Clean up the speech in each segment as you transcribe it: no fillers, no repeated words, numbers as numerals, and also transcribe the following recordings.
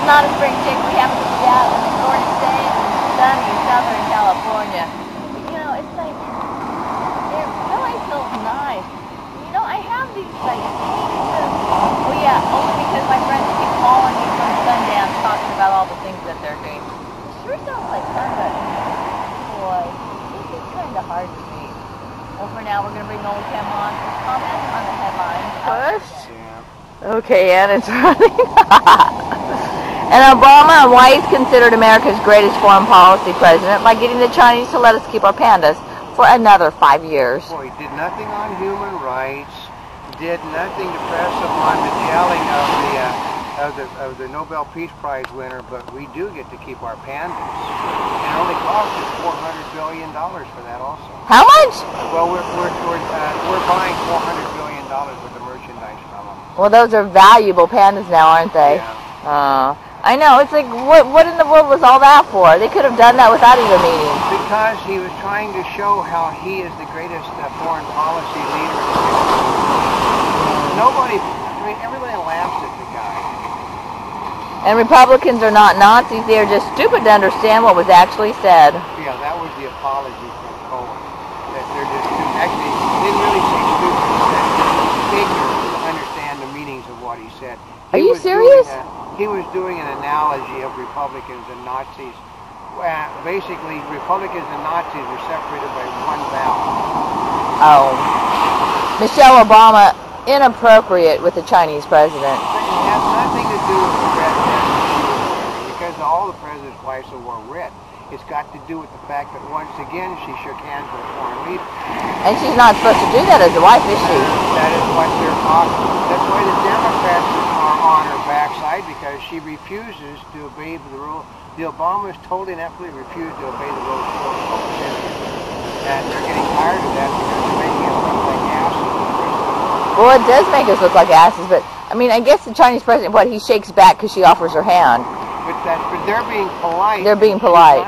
not a spring chick. We happen to be out on a gorgeous day in sunny Southern California. But, you know, it's like, it really feels nice. You know, I have these, like, well, yeah, only because my friends keep calling me from Sundance talking about all the things that they're doing. It sure sounds like fun, but, boy, this is kind of hard to read. Well, for now, we're going to bring Oldecam on to comment on the headlines. Push. Okay, and it's running. And Obama and why he's considered America's greatest foreign policy president by getting the Chinese to let us keep our pandas for another 5 years. Well, he did nothing on human rights, did nothing to press upon the jailing of the Nobel Peace Prize winner, but we do get to keep our pandas. And it only cost us $400 billion for that also. How much? Well, we're buying $400 billion worth of merchandise from them. Well, those are valuable pandas now, aren't they? Yeah. I know. It's like, what in the world was all that for? They could have done that without even meeting. Because he was trying to show how he is the greatest foreign policy leader. Nobody, I mean, everybody laughs at the guy. And Republicans are not Nazis. They are just stupid to understand what was actually said. Yeah, that was the apology from Cohen. That they're just actually, they didn't really say stupid. They ignorant to understand the meanings of what he said. Are you serious? He was doing an analogy of Republicans and Nazis. Basically, Republicans and Nazis were separated by one vowel. Oh. Michelle Obama, inappropriate with the Chinese president. It has nothing to do with the red dress because all the president's wives wore red. It's got to do with the fact that once again she shook hands with a foreign leader. And she's not supposed to do that as a wife, is she? That is what they're talking. That's why the Democrats are on her backside, because she refuses to obey the rule. The Obamas totally and absolutely refuse to obey the rules of protocol. And they're getting tired of that because they're making us look like asses. Well, it does make us look like asses, but I mean, I guess the Chinese president, he shakes back because she offers her hand. But they're being polite. They're being polite.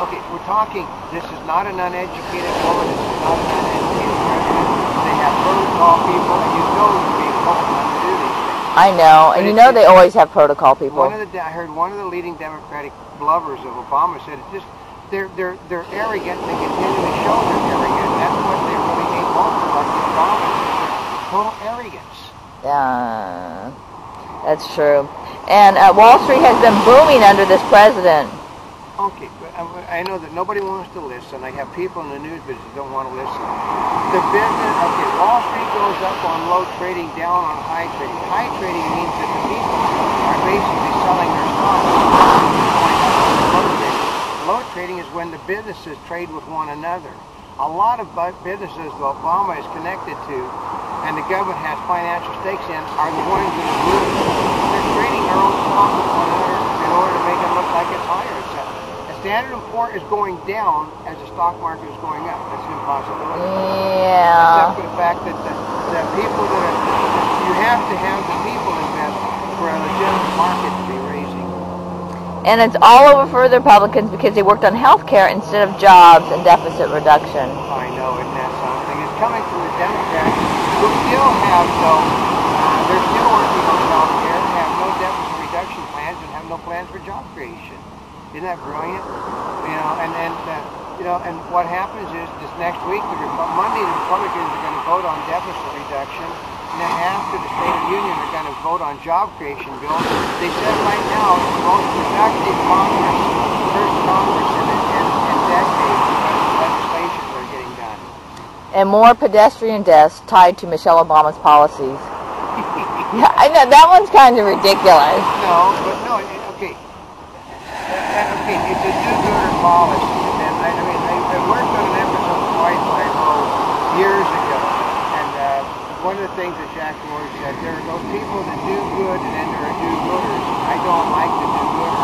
Okay, we're talking, this is not an uneducated woman, this is not an uneducated president. They have protocol people, and you know you're being told not to do these things. I know, and you know they always have protocol people. I heard one of the leading Democratic lovers of Obama said, it's just, they're arrogant, they continually show they're arrogant. That's what they really hate most about the Obama. Total arrogance. Yeah, that's true. And Wall Street has been booming under this president. Okay, I know that nobody wants to listen. I have people in the news business that don't want to listen. The business, okay, Wall Street goes up on low trading, down on high trading. High trading means that the people are basically selling their stocks. Low trading is when the businesses trade with one another. A lot of businesses that Obama is connected to and the government has financial stakes in are the ones that are losing. They're trading their own stock with one another in order to make it look like it's higher, etc. Standard & Poor's is going down as the stock market is going up. That's an impossibility. Yeah. Except for the fact that the people that are, you have to have the people invest for a legitimate market to be raising. And it's all over for the Republicans because they worked on health care instead of jobs and deficit reduction. I know, isn't that something? It's coming from the Democrats who still have they're still working on health care, have no deficit reduction plans, and have no plans for job creation. Isn't that brilliant? You know, and what happens is this next week, Monday, the Republicans are going to vote on deficit reduction, and then after the State of the Union, they're going to vote on job creation bills. They said right now it's the most productive Congress, first Congress in decades, legislation are getting done. And more pedestrian deaths tied to Michelle Obama's policies. Yeah, I know that one's kind of ridiculous. No, but no, okay. Okay, it's a do-gooder policy, and I worked on an episode of Wi-Fi Road years ago, and one of the things that Jack Lord said, there are those people that do good, and then there are do-gooders. I don't like the do-gooders,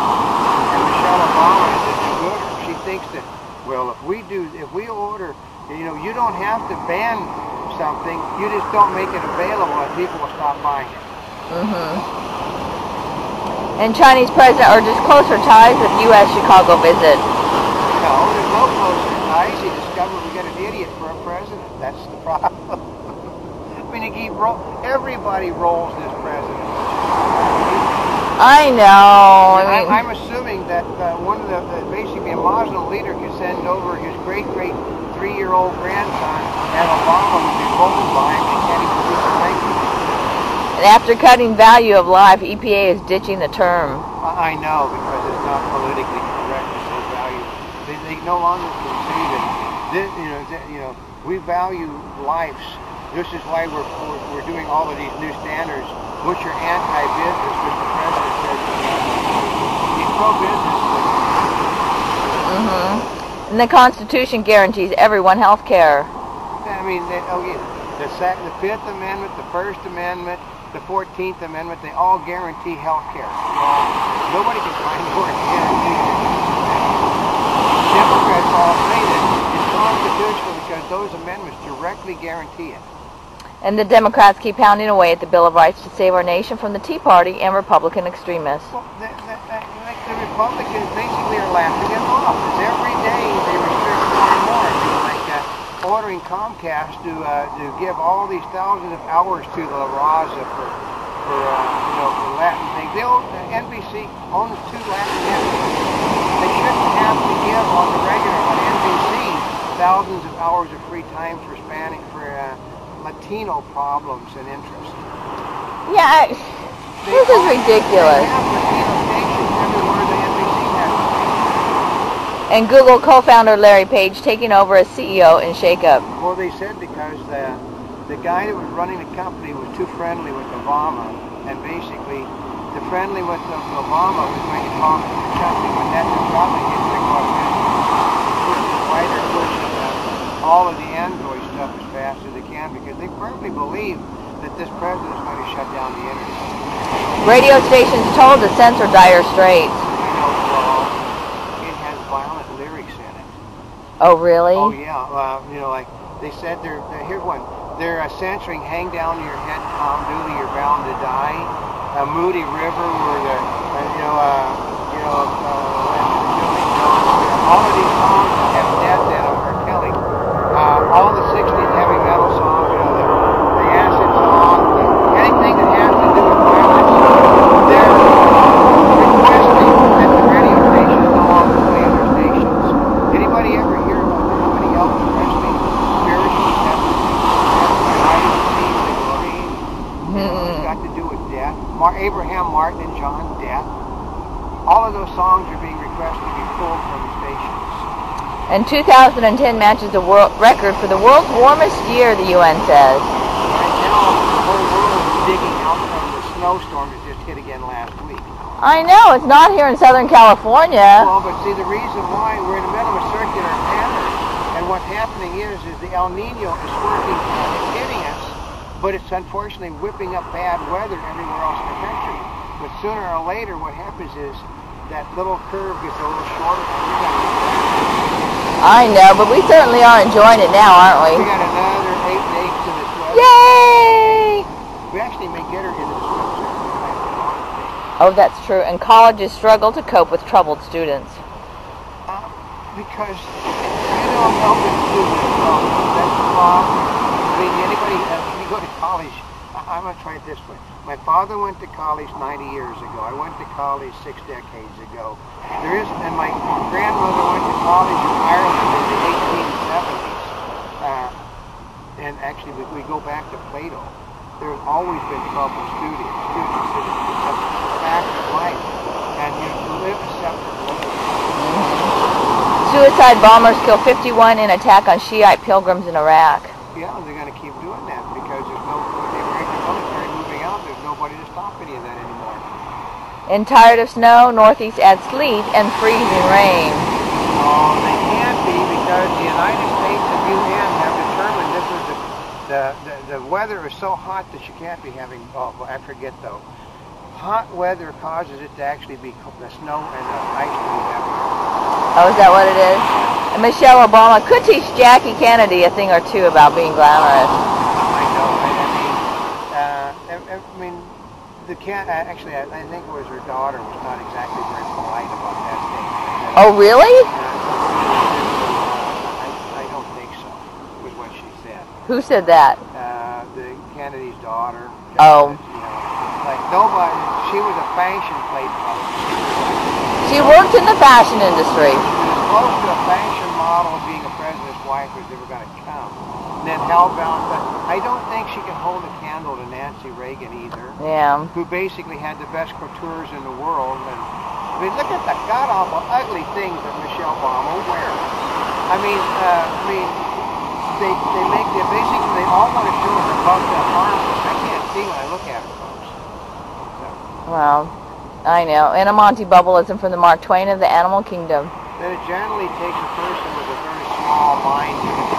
and Michelle Obama is a do-gooder. She thinks that, well, if we order, you don't have to ban something, you just don't make it available, and people will stop buying it. Mm-hmm. And Chinese president are just closer ties with U.S. Chicago visit. No, there's no closer ties. He discovered we got an idiot for a president. That's the problem. I mean, everybody rolls this president. I know. I'm assuming that one of the basically a Muslim leader could send over his great 3-year-old grandson and Obama would be rolled by him and can't even speak the language. And after cutting value of life, EPA is ditching the term. I know, because it's not politically correct to say value. They no longer can say that we value lives. This is why we're doing all of these new standards, which are anti-business, which the president says he's pro-business. And the Constitution guarantees everyone health care. I mean, the 5th Amendment, the First Amendment, the 14th Amendment, they all guarantee health care. Nobody can find more guarantees. Democrats all say that it's constitutional because those amendments directly guarantee it. And the Democrats keep pounding away at the Bill of Rights to save our nation from the Tea Party and Republican extremists. Well, the Republicans basically are laughing it off. Every day they restrict more and more. Like ordering Comcast to give all these thousands of hours to La Raza for Latin things. NBC owns 2 Latin networks. They shouldn't have to give on the regular on NBC thousands of hours of free time for Hispanic, for Latino problems and interests. Yeah, this is ridiculous. They have Latino stations everywhere the NBC has. And Google co-founder Larry Page taking over as CEO in shakeup. Well, they said because the guy that was running the company was too friendly with Obama, and basically the friendly with Obama was going to cost the company when that was probably going to cost why they're pushing all of the Android stuff as fast as they can, because they firmly believe that this president is going to shut down the internet. Radio stations told to censor Dire Straits. It has violent lyrics in it. Oh, really? Oh, yeah. Like they said, here's one. They're censoring "Hang Down Your Head, Tom Dooley, You're Bound to Die." Moody River, where all of these songs have death in them, or killing. All the 60s heavy metal songs, the acid song, anything that has to do with violence, they're requesting that the radio stations no longer play on their stations. Anybody ever hear about how many Elvis Presley spiritual deaths it's got to do with death? Abraham Martin and John, death. All of those songs are being requested to be pulled from the stations. And 2010 matches the world record for the world's warmest year, the UN says. Right now, the whole world is digging out from the snowstorm that just hit again last week. I know, it's not here in Southern California. Well, but see, the reason why we're in the middle of a circular pattern, and what's happening is the El Nino is working, it's hitting us, but it's unfortunately whipping up bad weather everywhere else in the country. But sooner or later, what happens is that little curve gets a little shorter. I know, but we certainly are enjoying it now, aren't we? We got another 8 days to this weather. Yay! We actually may get her into the swim circuit. Oh, that's true. And colleges struggle to cope with troubled students. Because, I'm helping students. That's the problem. I mean, anybody, when you go to college, I'm going to try it this way. My father went to college 90 years ago. I went to college 6 decades ago. And my grandmother went to college in Ireland in the 1870s. And actually, we go back to Plato. There's always been troubled students. It's a fact of life. And you live separately. Suicide bombers kill 51 in attack on Shiite pilgrims in Iraq. Yeah, they're going to keep doing that because there's no military moving out. There's nobody to stop any of that anymore. And tired of snow, Northeast adds sleet and freezing rain. Oh, they can't be because the United States and UN have determined this is the weather is so hot that you can't be having. Oh, I forget though. Hot weather causes it to actually be the snow and the ice to be everywhere. Oh, is that what it is? And Michelle Obama could teach Jackie Kennedy a thing or two about being glamorous. I know. I mean, actually, I think it was her daughter was not exactly very polite about that statement. Oh, really? I don't think so, was what she said. Who said that? The Kennedy's daughter. Oh. Like, nobody, she was a fashion plate model. She worked in the fashion industry. She was as close to a fashion model of being a president's wife as ever going to come. And then hellbound, but I don't think she can hold a candle to Nancy Reagan either. Yeah. Who basically had the best coutures in the world. And I mean, look at the god-awful ugly things that Michelle Obama wears. They make the basically they all want to show her above the arms. I can't see when I look at her, folks. So. Well, I know. And a Monty Bubbleism from the Mark Twain of the Animal Kingdom. Then it generally takes a person with a very small mind to